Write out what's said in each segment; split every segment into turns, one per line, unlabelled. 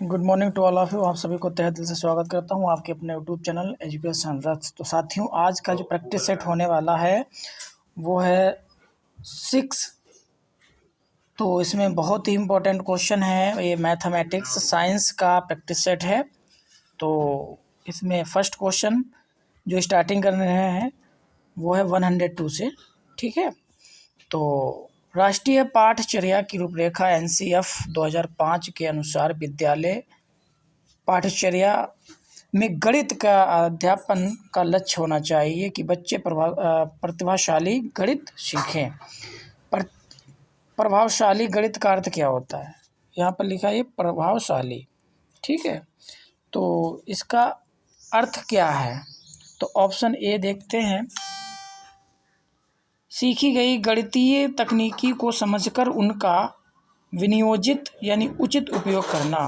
Good morning to all of you. आप सभी को तहे दिल से स्वागत करता हूं आपके अपने यूट्यूब चैनल एजुकेशन रथ। तो साथियों, आज का जो प्रैक्टिस सेट होने वाला है वो है 6। तो इसमें बहुत ही इम्पोर्टेंट क्वेश्चन है। ये मैथमेटिक्स साइंस का प्रैक्टिस सेट है। तो इसमें फर्स्ट क्वेश्चन जो स्टार्टिंग कर रहे हैं वो है 102 से। ठीक है, तो राष्ट्रीय पाठचर्या की रूपरेखा एनसीएफ 2005 के अनुसार विद्यालय पाठचर्या में गणित का अध्यापन का लक्ष्य होना चाहिए कि बच्चे प्रतिभाशाली गणित सीखें। प्रभावशाली गणित का अर्थ क्या होता है? यहाँ पर लिखा है प्रभावशाली। ठीक है, तो इसका अर्थ क्या है? तो ऑप्शन ए देखते हैं। सीखी गई गणितीय तकनीकी को समझकर उनका विनियोजित यानी उचित उपयोग करना।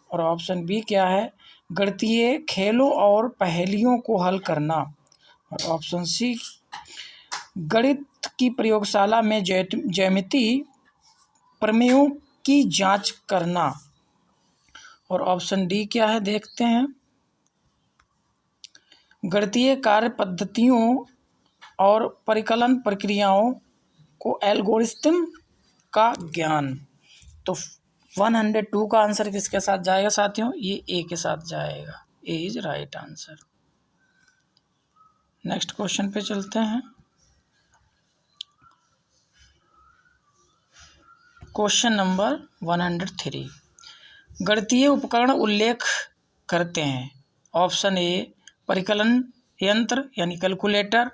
और ऑप्शन बी क्या है? गणितीय खेलों और पहेलियों को हल करना। और ऑप्शन सी गणित की प्रयोगशाला में ज्यामितीय प्रमेयों की जांच करना। और ऑप्शन डी क्या है देखते हैं। गणितीय कार्य पद्धतियों और परिकलन प्रक्रियाओं को एल्गोरिथम का ज्ञान। तो 102 का आंसर किसके साथ जाएगा साथियों? ये ए के साथ जाएगा। A is right answer. Next question पे चलते हैं। क्वेश्चन नंबर 103 गणितीय उपकरण उल्लेख करते हैं। ऑप्शन ए परिकलन यंत्र यानी कैलकुलेटर,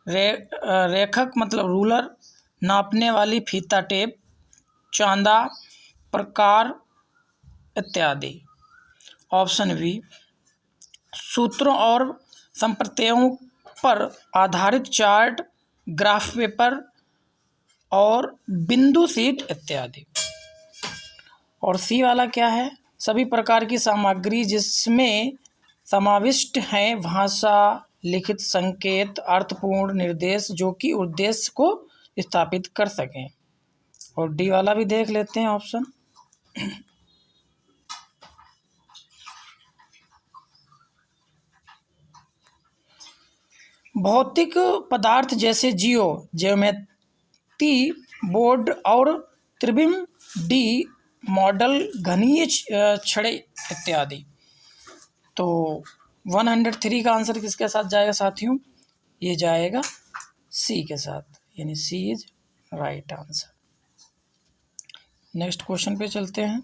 रेखक मतलब रूलर, नापने वाली फीता टेप, चांदा, प्रकार इत्यादि। ऑप्शन बी सूत्रों और संप्रत्ययों पर आधारित चार्ट, ग्राफ पेपर और बिंदु शीट इत्यादि। और सी वाला क्या है? सभी प्रकार की सामग्री जिसमें समाविष्ट हैं भाषा, लिखित संकेत, अर्थपूर्ण निर्देश जो कि उद्देश्य को स्थापित कर सकें। और डी वाला भी देख लेते हैं ऑप्शन। भौतिक पदार्थ जैसे ज्योमेट्री बोर्ड और त्रिविम डी मॉडल, घनीय छड़े इत्यादि। तो 103 का आंसर किसके साथ जाएगा साथियों? ये जाएगा सी के साथ, यानी C is right answer. Next question पे चलते हैं।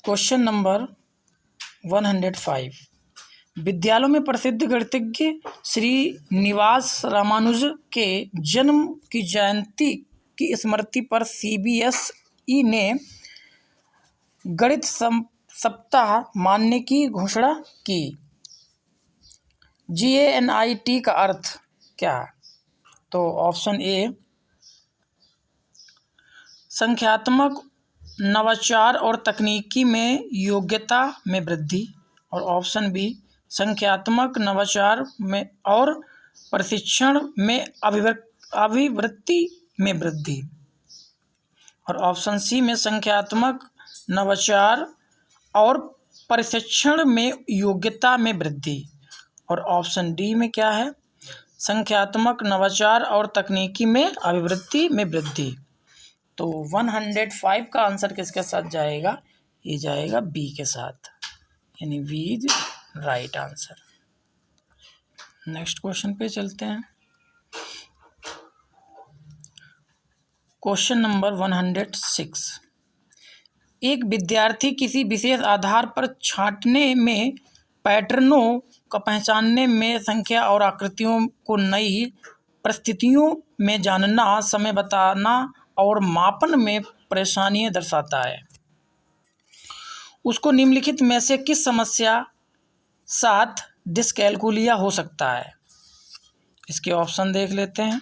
क्वेश्चन नंबर 105 विद्यालयों में प्रसिद्ध गणितज्ञ श्रीनिवास रामानुजन के जन्म की जयंती की स्मृति पर सीबीएसई ने गणित सप्ताह मानने की घोषणा की। GANIT का अर्थ क्या है? तो ऑप्शन ए संख्यात्मक नवाचार और तकनीकी में योग्यता में वृद्धि। और ऑप्शन बी संख्यात्मक नवाचार में और प्रशिक्षण में अभिवृत्ति में वृद्धि। और ऑप्शन सी में संख्यात्मक नवाचार और प्रशिक्षण में योग्यता में वृद्धि। और ऑप्शन डी में क्या है? संख्यात्मक नवाचार और तकनीकी में अभिवृत्ति में वृद्धि। तो 105 का आंसर किसके साथ जाएगा? ये जाएगा बी के साथ, यानी B is right answer. Next question पे चलते हैं। क्वेश्चन नंबर 106 एक विद्यार्थी किसी विशेष आधार पर छांटने में, पैटर्नों का पहचानने में, संख्या और आकृतियों को नई परिस्थितियों में जानना, समय बताना और मापन में परेशानियां दर्शाता है। उसको निम्नलिखित में से किस समस्या साथ डिस्कैलकुलिया हो सकता है? इसके ऑप्शन देख लेते हैं।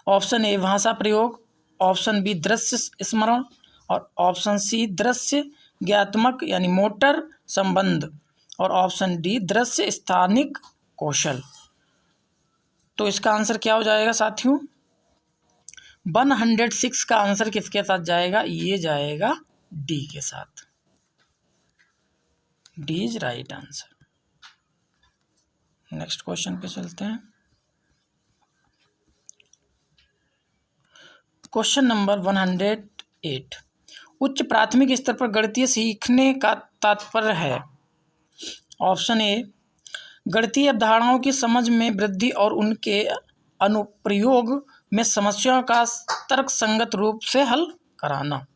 ऑप्शन ए भाषा प्रयोग, ऑप्शन बी दृश्य स्मरण, और ऑप्शन सी दृश्य ज्ञात्मक यानी मोटर संबंध, और ऑप्शन डी दृश्य स्थानिक कौशल। तो इसका आंसर क्या हो जाएगा साथियों? 106 का आंसर किसके साथ जाएगा? ये जाएगा डी के साथ। D is right answer. Next question पे चलते हैं। Question number 108। उच्च प्राथमिक स्तर पर गणितीय सीखने का तात्पर्य है। ऑप्शन ए, गणितीय अवधारणाओं की समझ में वृद्धि और उनके अनुप्रयोग में समस्याओं का तर्कसंगत रूप से हल कराना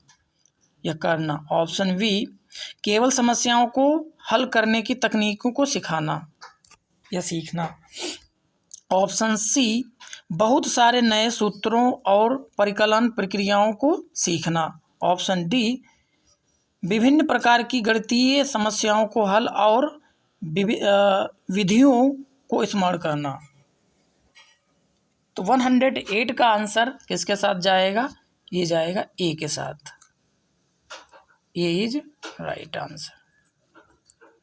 या करना। ऑप्शन बी, केवल समस्याओं को हल करने की तकनीकों को सिखाना या सीखना। ऑप्शन सी, बहुत सारे नए सूत्रों और परिकलन प्रक्रियाओं को सीखना। ऑप्शन डी, विभिन्न प्रकार की गणितीय समस्याओं को हल और विधियों को स्मरण करना। तो 108 का आंसर किसके साथ जाएगा? ये जाएगा ए के साथ। A is right answer.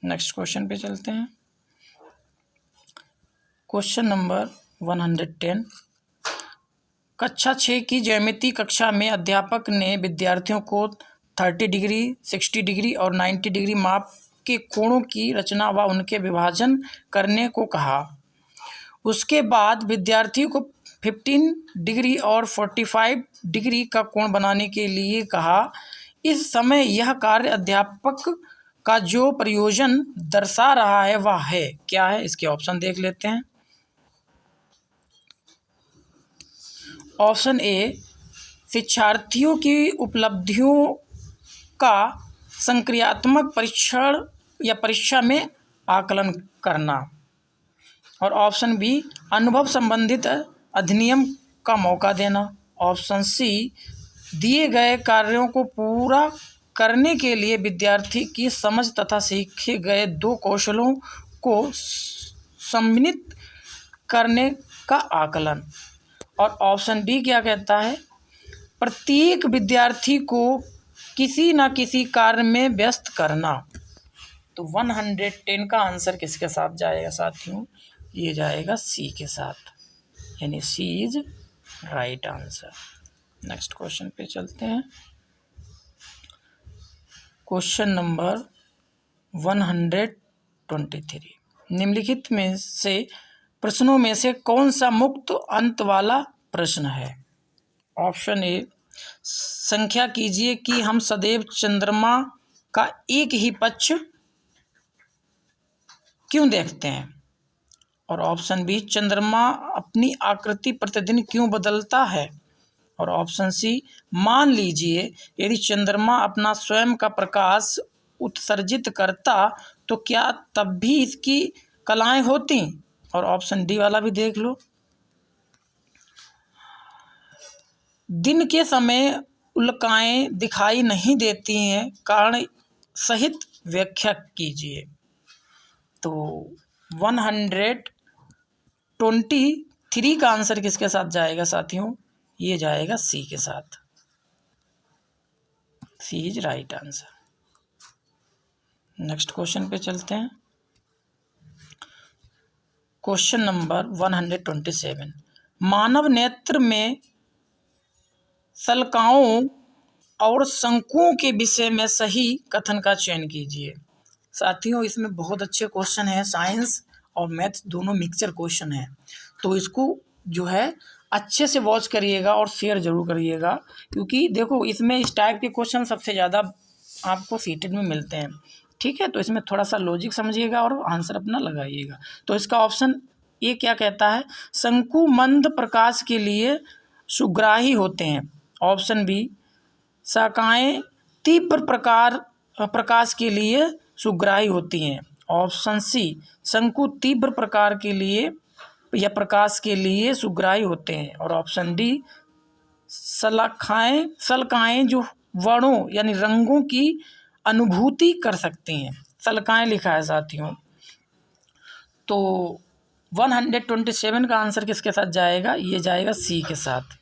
Next question पे चलते हैं। Question number 110। कक्षा 6 की ज्यामिति कक्षा में अध्यापक ने विद्यार्थियों को 30 डिग्री, 60 डिग्री और 90 डिग्री माप के कोणों की रचना व उनके विभाजन करने को कहा। उसके बाद विद्यार्थियों को 15 डिग्री और 45 डिग्री का कोण बनाने के लिए कहा। इस समय यह कार्य अध्यापक का जो प्रयोजन दर्शा रहा है वह है क्या है? इसके ऑप्शन देख लेते हैं। ऑप्शन ए, शिक्षार्थियों की उपलब्धियों का संक्रियात्मक परीक्षण या परीक्षा में आकलन करना। और ऑप्शन बी, अनुभव संबंधित अधिनियम का मौका देना। ऑप्शन सी, दिए गए कार्यों को पूरा करने के लिए विद्यार्थी की समझ तथा सीखे गए 2 कौशलों को सम्मिलित करने का आकलन। और ऑप्शन डी क्या कहता है? प्रत्येक विद्यार्थी को किसी न किसी कार्य में व्यस्त करना। तो 110 का आंसर किसके साथ जाएगा साथियों? ये जाएगा सी के साथ, यानी C is right answer. Next question पे चलते हैं। Question number 123। निम्नलिखित में से प्रश्नों में से कौन सा मुक्त अंत वाला प्रश्न है? ऑप्शन ए, संख्या कीजिए कि हम सदैव चंद्रमा का एक ही पक्ष क्यों देखते हैं। और ऑप्शन बी, चंद्रमा अपनी आकृति प्रतिदिन क्यों बदलता है। और ऑप्शन सी, मान लीजिए यदि चंद्रमा अपना स्वयं का प्रकाश उत्सर्जित करता तो क्या तब भी इसकी कलाएं होती। और ऑप्शन डी वाला भी देख लो, दिन के समय उल्काएं दिखाई नहीं देती हैं, कारण सहित व्याख्या कीजिए। तो 123 का आंसर किसके साथ जाएगा साथियों? ये जाएगा सी के साथ। C is right answer. Next question पे चलते हैं। Question number 127। मानव नेत्र में शल्काओं और शंकुओं के विषय में सही कथन का चयन कीजिए। साथियों, इसमें बहुत अच्छे क्वेश्चन हैं, साइंस और मैथ दोनों मिक्सचर क्वेश्चन हैं, तो इसको जो है अच्छे से वॉच करिएगा और शेयर जरूर करिएगा, क्योंकि देखो इसमें इस टाइप के क्वेश्चन सबसे ज़्यादा आपको सीटेड में मिलते हैं। ठीक है, तो इसमें थोड़ा सा लॉजिक समझिएगा और आंसर अपना लगाइएगा। तो इसका ऑप्शन ए क्या कहता है? शंकु मंद प्रकाश के लिए सुग्राही होते हैं। ऑप्शन बी, शाखाएं तीव्र प्रकाश के लिए सुग्राही होती हैं। ऑप्शन सी, शंकु तीव्र प्रकार के लिए या प्रकाश के लिए सुग्राही होते हैं। और ऑप्शन डी, शल्काएं जो वर्णों यानी रंगों की अनुभूति कर सकती हैं। शल्काएं लिखा है साथियों। तो 127 का आंसर किसके साथ जाएगा? ये जाएगा सी के साथ।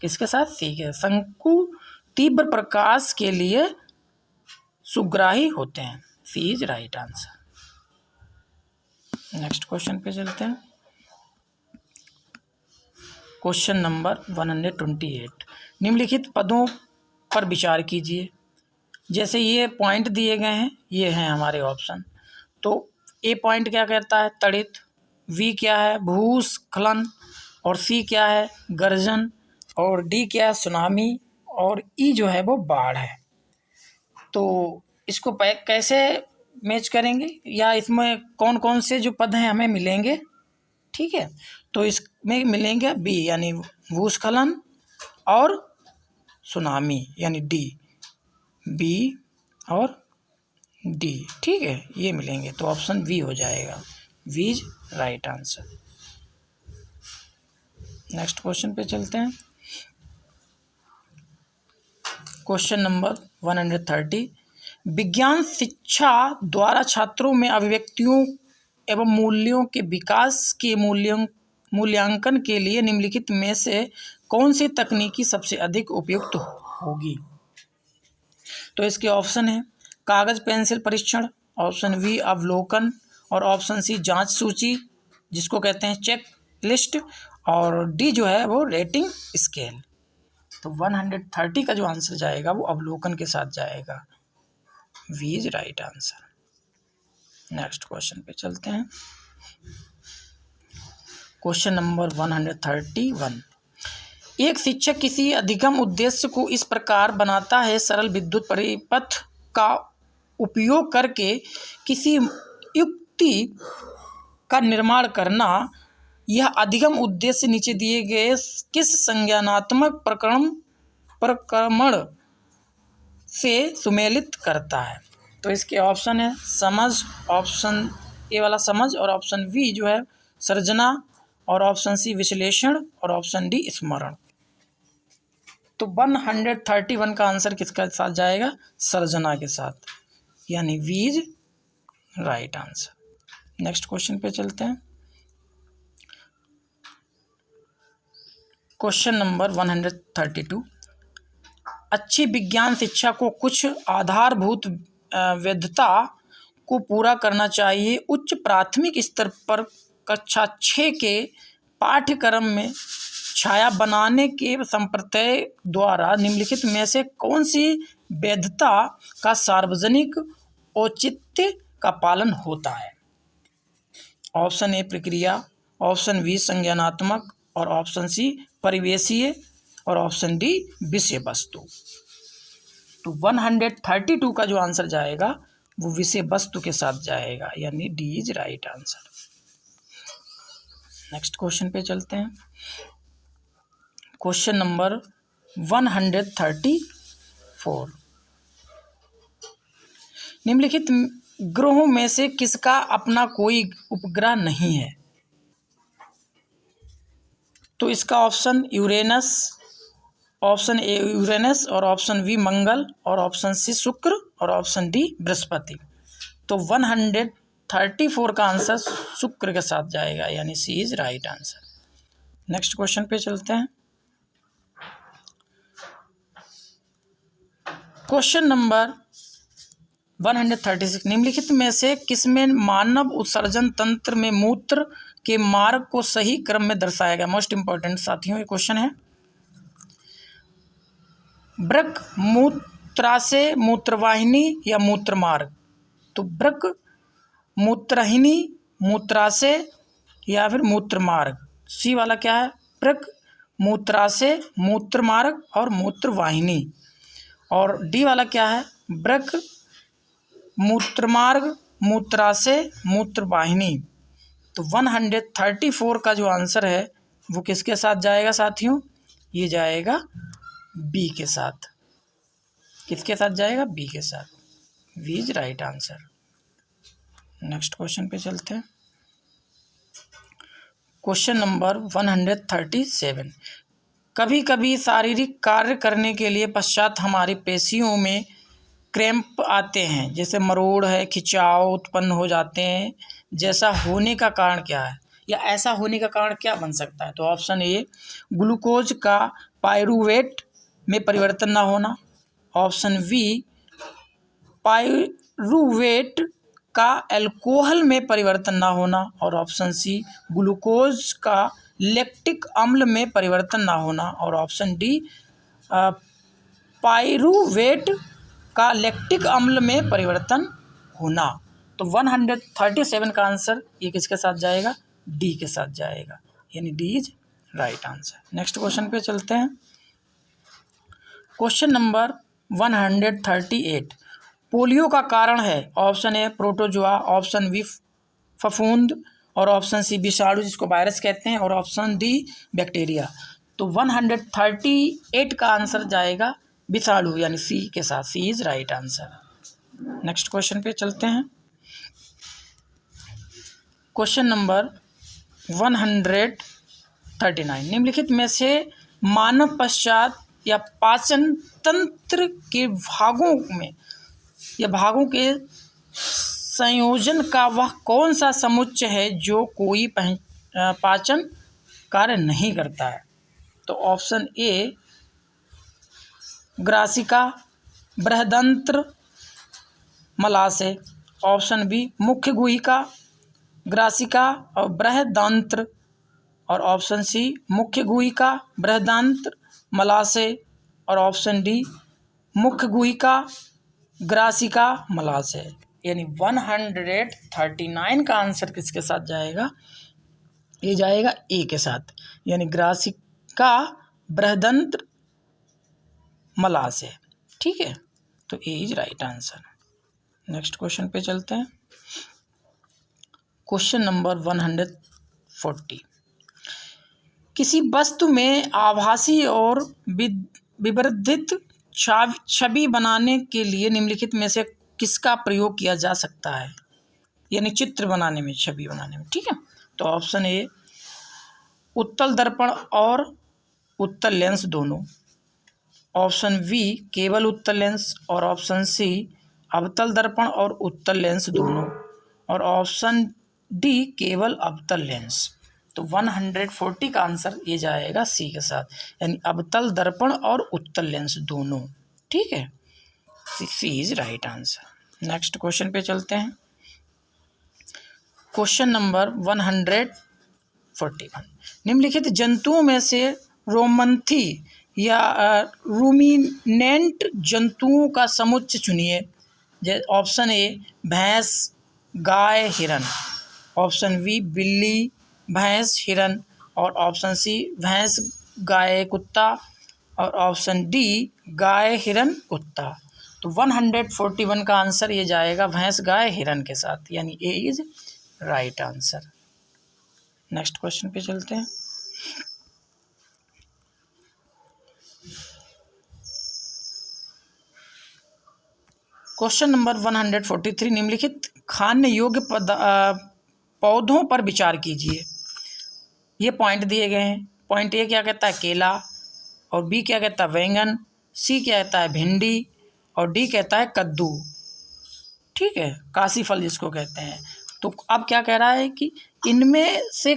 किसके साथ? सी के। शंकु तीव्र प्रकाश के लिए सुग्राही होते हैं। C is right answer. Next question पे चलते हैं। क्वेश्चन नंबर 128, निम्नलिखित पदों पर विचार कीजिए। जैसे ये पॉइंट दिए गए हैं, ये हैं हमारे ऑप्शन। तो ए पॉइंट क्या कहता है? तड़ित। बी क्या है? भूस्खलन। और सी क्या है? गर्जन। और डी क्या है? सुनामी। और ई जो है वो बाढ़ है। तो इसको कैसे मैच करेंगे, या इसमें कौन कौन से जो पद हैं हमें मिलेंगे? ठीक है, तो इसमें मिलेंगे बी यानी भूस्खलन और सुनामी यानी डी, बी और डी। ठीक है, ये मिलेंगे, तो ऑप्शन बी हो जाएगा। B is right answer. Next question पे चलते हैं। क्वेश्चन नंबर 130, विज्ञान शिक्षा द्वारा छात्रों में अभिव्यक्तियों एवं मूल्यों के विकास के मूल्यांकन के लिए निम्नलिखित में से कौन सी तकनीकी सबसे अधिक उपयुक्त होगी? तो इसके ऑप्शन है कागज पेंसिल परीक्षण, ऑप्शन बी अवलोकन, और ऑप्शन सी जांच सूची जिसको कहते हैं चेक लिस्ट, और डी जो है वो रेटिंग स्केल। तो 130 का जो आंसर जाएगा वो अवलोकन के साथ जाएगा। B is right answer. Next question पे चलते हैं। क्वेश्चन नंबर 131, एक शिक्षक किसी अधिगम उद्देश्य को इस प्रकार बनाता है, सरल विद्युत परिपथ का उपयोग करके किसी युक्ति का निर्माण करना। यह अधिगम उद्देश्य नीचे दिए गए किस संज्ञानात्मक प्रक्रमण से सुमेलित करता है? तो इसके ऑप्शन है समझ, ऑप्शन ए वाला समझ, और ऑप्शन बी जो है सर्जना, और ऑप्शन सी विश्लेषण, और ऑप्शन डी स्मरण। तो 131 का आंसर किसके साथ जाएगा? सर्जना के साथ, यानी B is right answer. Next question पे चलते हैं। क्वेश्चन नंबर 132, अच्छी विज्ञान शिक्षा को कुछ आधारभूत वैधता को पूरा करना चाहिए। उच्च प्राथमिक स्तर पर कक्षा 6 के पाठ्यक्रम में छाया बनाने के संप्रदाय द्वारा निम्नलिखित में से कौन सी वैधता का सार्वजनिक औचित्य का पालन होता है? ऑप्शन ए प्रक्रिया, ऑप्शन बी संज्ञानात्मक, और ऑप्शन सी परिवेशीय, और ऑप्शन डी विषय वस्तु। तो 132 का जो आंसर जाएगा वो विषय वस्तु के साथ जाएगा, यानी D is right answer. Next question पे चलते हैं। क्वेश्चन नंबर 134, निम्नलिखित ग्रहों में से किसका अपना कोई उपग्रह नहीं है? तो इसका option Uranus, option A Uranus, और ऑप्शन बी मंगल, और ऑप्शन सी शुक्र, और ऑप्शन डी बृहस्पति। तो 134 का आंसर शुक्र के साथ जाएगा, यानी C is right answer. Next question पे चलते हैं। क्वेश्चन नंबर 136, निम्नलिखित में से किसमें मानव उत्सर्जन तंत्र में मूत्र के मार्ग को सही क्रम में दर्शाया गया? मोस्ट इंपॉर्टेंट साथियों ये क्वेश्चन है। वृक्क, मूत्राशय, मूत्रवाहिनी या मूत्रमार्ग? तो वृक्क, मूत्रवाहिनी, मूत्राशय या फिर मूत्रमार्ग। सी वाला क्या है? वृक्क, मूत्राशय, मूत्रमार्ग और मूत्रवाहिनी। और डी वाला क्या है? वृक्क, मूत्रमार्ग, मूत्राशय, मूत्रवाहिनी। तो 134 का जो आंसर है वो किसके साथ जाएगा साथियों? ये जाएगा बी के साथ। किसके साथ जाएगा? बी के साथ। B is right answer. Next question पे चलते हैं। क्वेश्चन नंबर 137, कभी कभी शारीरिक कार्य करने के लिए पश्चात हमारी पेशियों में क्रैम्प आते हैं, जैसे मरोड़ है, खिंचाव उत्पन्न हो जाते हैं। जैसा होने का कारण क्या है, या ऐसा होने का कारण क्या बन सकता है? तो ऑप्शन ए ग्लूकोज का पायरूवेट में परिवर्तन ना होना, ऑप्शन बी पायरूवेट का अल्कोहल में परिवर्तन ना होना, और ऑप्शन सी ग्लूकोज का लैक्टिक अम्ल में परिवर्तन ना होना, और ऑप्शन डी पाइरूवेट का लैक्टिक अम्ल में परिवर्तन होना। तो 137 का आंसर ये किसके साथ जाएगा? डी के साथ जाएगा, यानी D is right answer. Next question पे चलते हैं। क्वेश्चन नंबर 138 पोलियो का कारण है। Option A protozoa, option B फफूंद, और ऑप्शन सी विषाणु जिसको वायरस कहते हैं, और ऑप्शन डी बैक्टीरिया। तो 138 का आंसर जाएगा विषाणु, यानी सी के साथ, C is right answer. Next question पे चलते हैं। क्वेश्चन नंबर 139 निम्नलिखित में से मानव पश्चात या पाचन तंत्र के भागों के संयोजन का वह कौन सा समुच्चय है जो कोई पाचन कार्य नहीं करता है? तो ऑप्शन ए ग्रासिका, बृहदंत्र, मलाशय, ऑप्शन बी मुख्य गुहिका, ग्रासिका और बृहदंत्र, और ऑप्शन सी मुख्य गुहिका, बृहदंत्र, मलाशय, और ऑप्शन डी मुख्य गुहिका, ग्रासिका, मलाशय। यानी 139 का आंसर किसके साथ जाएगा? ये जाएगा ए के साथ, यानी ग्रासिका, बृहदंत्र, मलाशय। ठीक है, तो A is right answer. Next question पे चलते हैं। क्वेश्चन नंबर 140 किसी वस्तु में आभासी और विवर्धित छवि बनाने के लिए निम्नलिखित में से किसका प्रयोग किया जा सकता है? यानी चित्र बनाने में, छवि बनाने में। ठीक है, तो ऑप्शन ए उत्तल दर्पण और उत्तल लेंस दोनों, ऑप्शन बी केवल उत्तल लेंस, और ऑप्शन सी अवतल दर्पण और उत्तल लेंस दोनों, और ऑप्शन डी केवल अवतल लेंस। तो 140 का आंसर ये जाएगा सी के साथ, यानी अवतल दर्पण और उत्तल लेंस दोनों। ठीक है, C is right answer. Next question पे चलते हैं। क्वेश्चन नंबर 141 निम्नलिखित जंतुओं में से रोमंथी या रूमिनेंट जंतुओं का समुच्चय चुनिए। ऑप्शन ए भैंस, गाय, हिरन, ऑप्शन बी बिल्ली, भैंस, हिरन, और ऑप्शन सी भैंस, गाय, कुत्ता, और ऑप्शन डी गाय, हिरन, कुत्ता। तो 141 का आंसर ये जाएगा भैंस, गाय, हिरन के साथ, यानी A is right answer. Next question पे चलते हैं। क्वेश्चन नंबर 143 निम्नलिखित खाने योग्य पौधों पर विचार कीजिए। ये पॉइंट दिए गए हैं। पॉइंट ए क्या कहता है? केला, और बी क्या कहता है? बैंगन, सी क्या कहता है? भिंडी, और डी कहता है कद्दू। ठीक है, काशी फल जिसको कहते हैं। तो अब क्या कह रहा है कि इनमें से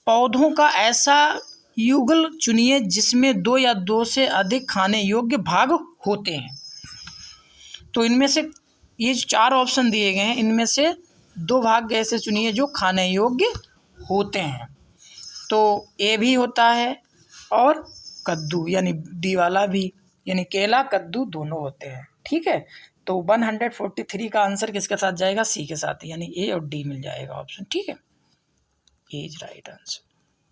पौधों का ऐसा युगल चुनिए जिसमें 2 या 2 से अधिक खाने योग्य भाग होते हैं। तो इनमें से ये 4 ऑप्शन दिए गए हैं, इनमें से 2 भाग ऐसे चुनिए जो खाने योग्य होते हैं। तो ए भी होता है और कद्दू, यानी डी वाला भी, यानी केला, कद्दू दोनों होते हैं। ठीक है, तो 143 का आंसर किसके साथ जाएगा? सी के साथ, यानी ए और डी मिल जाएगा ऑप्शन। ठीक है, A is right answer,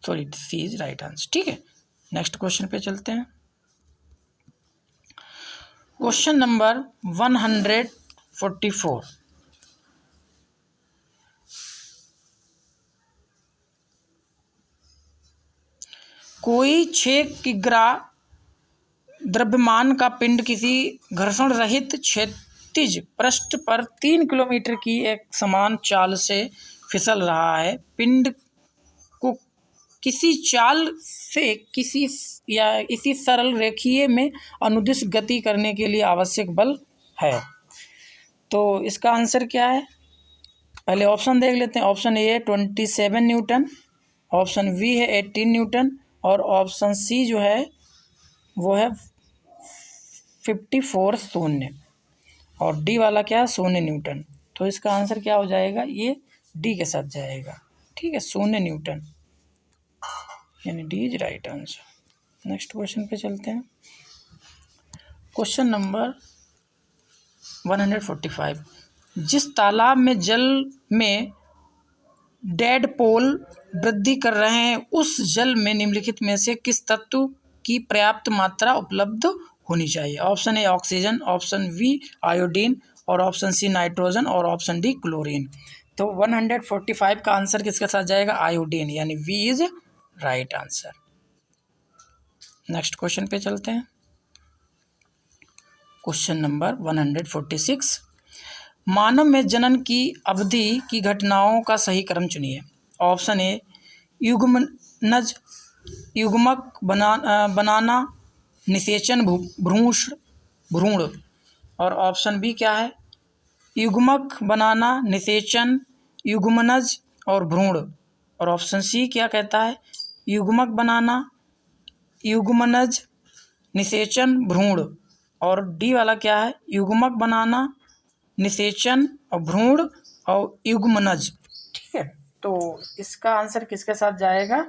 sorry C is right answer. ठीक है, नेक्स्ट क्वेश्चन पे चलते हैं। क्वेश्चन नंबर 144 कोई 6 किग्रा द्रव्यमान का पिंड किसी घर्षण रहित क्षैतिज पृष्ठ पर 3 किलोमीटर की एक समान चाल से फिसल रहा है। पिंड को किसी चाल से इसी सरल रेखीय में अनुदिश गति करने के लिए आवश्यक बल है। तो इसका आंसर क्या है? पहले ऑप्शन देख लेते हैं। ऑप्शन ए है 27 न्यूटन, ऑप्शन बी है 18 न्यूटन, और ऑप्शन सी जो है वो है 54 शून्य, और डी वाला क्या है? 0 न्यूटन। तो इसका आंसर क्या हो जाएगा? ये डी के साथ जाएगा। ठीक है, 0 न्यूटन। यानी D is right answer. Next question पे चलते हैं। क्वेश्चन नंबर 145, जिस तालाब में जल में डेडपोल वृद्धि कर रहे हैं उस जल में निम्नलिखित में से किस तत्व की पर्याप्त मात्रा उपलब्ध होनी चाहिए? Option A oxygen, option B iodine, और ऑप्शन सी नाइट्रोजन, और ऑप्शन डी क्लोरीन। तो 145 का आंसर किसके साथ जाएगा? आयोडीन, यानी B is right answer. Next question पे चलते हैं। क्वेश्चन नंबर 146, मानव में जनन की अवधि की घटनाओं का सही क्रम चुनिए। ऑप्शन ए युग्मनज, युग्मक बनाना, निषेचन, भ्रूण, और ऑप्शन बी क्या है? युग्मक बनाना, निषेचन, युग्मनज और भ्रूण, और ऑप्शन सी क्या कहता है? युग्मक बनाना, युग्मनज, निषेचन, भ्रूण, और डी वाला क्या है? युग्मक बनाना, निषेचन और भ्रूण और युग्मनज। ठीक है, तो इसका आंसर किसके साथ जाएगा?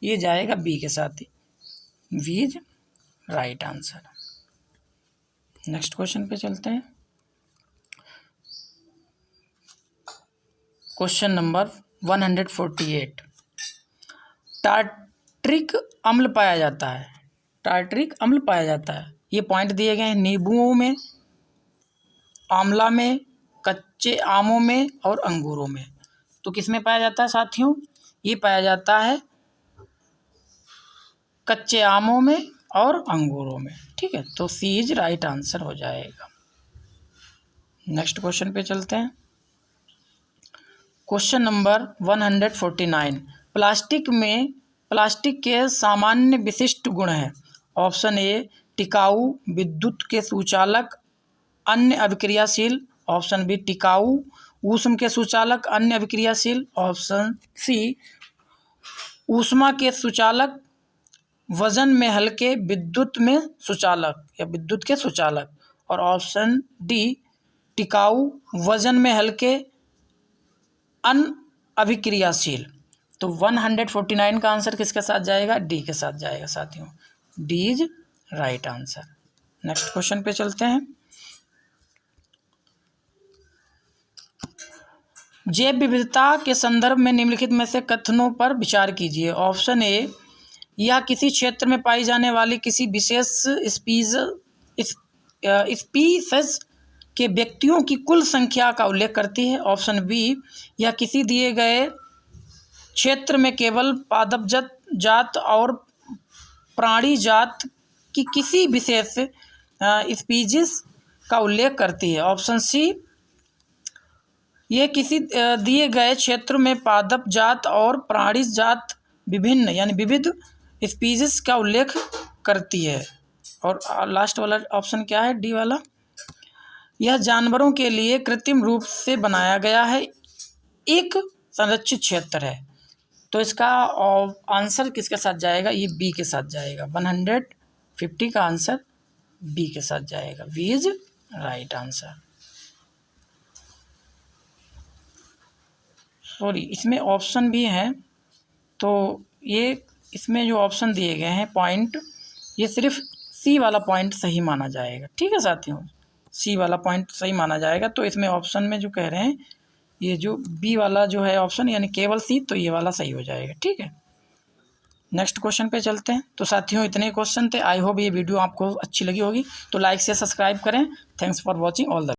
ये जाएगा बी के साथ ही, B is right answer. Next question पे चलते हैं। क्वेश्चन नंबर 148, टार्ट्रिक अम्ल पाया जाता है। टार्ट्रिक अम्ल पाया जाता है, ये पॉइंट दिए गए हैं नींबुओं में, आंवला में, कच्चे आमों में और अंगूरों में। तो किस में पाया जाता है साथियों? ये पाया जाता है कच्चे आमों में और अंगूरों में। ठीक है, तो सी इज राइट आंसर हो जाएगा। नेक्स्ट क्वेश्चन पे चलते हैं। क्वेश्चन नंबर 149, प्लास्टिक के सामान्य विशिष्ट गुण हैं। ऑप्शन ए टिकाऊ, विद्युत के सुचालक, अन्य अभिक्रियाशील, ऑप्शन बी टिकाऊ, ऊष्म के सुचालक, अन्य अभिक्रियाशील, ऑप्शन सी ऊष्मा के सुचालक, वजन में हल्के, विद्युत में सुचालक या विद्युत के सुचालक, और ऑप्शन डी टिकाऊ, वजन में हल्के, अन अभिक्रियाशील। तो 149 का आंसर किसके साथ जाएगा? डी के साथ जाएगा साथियों, D is right answer. Next question पे चलते हैं। जैव विविधता के संदर्भ में निम्नलिखित में से कथनों पर विचार कीजिए। ऑप्शन ए यह किसी क्षेत्र में पाई जाने वाली किसी विशेष स्पीसीज के व्यक्तियों की कुल संख्या का उल्लेख करती है। ऑप्शन बी यह किसी दिए गए क्षेत्र में केवल पादप जात और प्राणी जात की किसी विशेष स्पीसीज का उल्लेख करती है। ऑप्शन सी ये किसी दिए गए क्षेत्र में पादप जात और प्राणी जात विभिन्न यानी विविध स्पीसीज का उल्लेख करती है। और लास्ट वाला ऑप्शन क्या है? डी वाला, यह जानवरों के लिए कृत्रिम रूप से बनाया गया है एक संरक्षित क्षेत्र है। तो इसका आंसर किसके साथ जाएगा? ये बी के साथ जाएगा। 150 का आंसर बी के साथ जाएगा, B is right answer. Sorry, इसमें ऑप्शन भी हैं, तो ये इसमें जो ऑप्शन दिए गए हैं पॉइंट, ये सिर्फ सी वाला पॉइंट सही माना जाएगा। ठीक है साथियों, सी वाला पॉइंट सही माना जाएगा। तो इसमें ऑप्शन में जो कह रहे हैं, ये जो बी वाला जो है ऑप्शन यानी केवल सी, तो ये वाला सही हो जाएगा। ठीक है, नेक्स्ट क्वेश्चन पे चलते हैं। तो साथियों इतने क्वेश्चन थे। आई होप ये वीडियो आपको अच्छी लगी होगी, तो लाइक से सब्सक्राइब करें। Thanks for watching all the